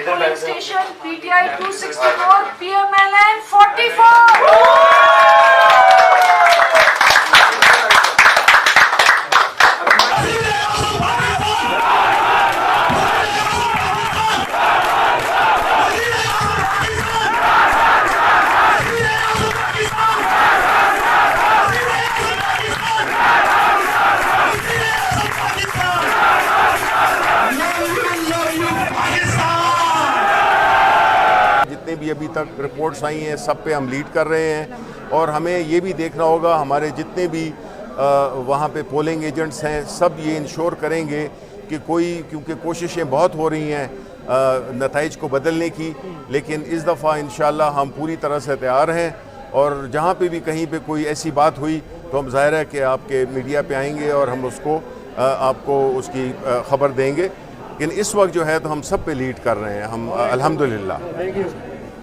polling station, PTI 264, PMLN 44. जितने भी अभी तक रिपोर्ट्स आई हैं सब पे हम लीड कर रहे हैं और हमें ये भी देखना होगा हमारे जितने भी वहाँ पे पोलिंग एजेंट्स हैं सब ये इंश्योर करेंगे कि क्योंकि कोशिशें बहुत हो रही हैं नताइज को बदलने की, लेकिन इस दफ़ा इंशाल्लाह हम पूरी तरह से तैयार हैं और जहाँ पे भी कहीं पे कोई ऐसी बात हुई तो हम ज़ाहिर है कि आपके मीडिया पे आएंगे और हम उसको आपको उसकी ख़बर देंगे। लेकिन इस वक्त जो है तो हम सब पे लीड कर रहे हैं हम अल्हम्दुलिल्लाह।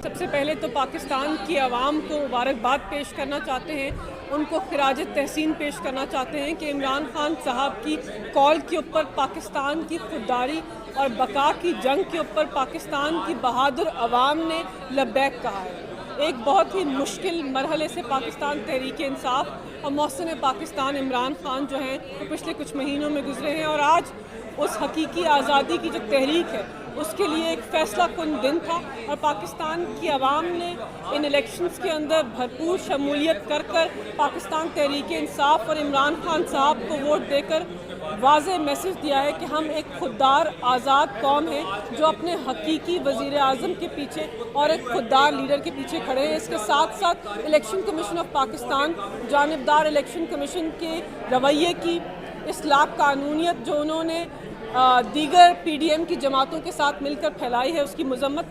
सबसे पहले तो पाकिस्तान की आवाम को मुबारकबाद पेश करना चाहते हैं, उनको खिराज तहसीन पेश करना चाहते हैं कि इमरान खान साहब की कॉल के ऊपर पाकिस्तान की खुददारी और बका की जंग के ऊपर पाकिस्तान की बहादुर आवाम ने लब्बैक कहा है। एक बहुत ही मुश्किल मरहले से पाकिस्तान तहरीक इंसाफ और मौसम पाकिस्तान इमरान खान जो हैं वो पिछले कुछ महीनों में गुजरे हैं और आज उस हकीकी आज़ादी की जो तहरीक है उसके लिए एक फ़ैसला कुन दिन था और पाकिस्तान की आवाम ने इन इलेक्शंस के अंदर भरपूर शमूलियत कर कर पाकिस्तान तहरीक इंसाफ और इमरान खान साहब को वोट देकर वाज़ेह मैसेज दिया है कि हम एक खुददार आज़ाद कौम हैं जो अपने हकीकी वज़ीर आज़म के पीछे और एक खुददार लीडर के पीछे खड़े हैं। इसके साथ साथ इलेक्शन कमीशन ऑफ पाकिस्तान जानिबदार इलेक्शन कमीशन के रवैये की इस लाकानूनियत जो उन्होंने दीगर PDM की जमातों के साथ मिलकर फैलाई है उसकी मजम्मत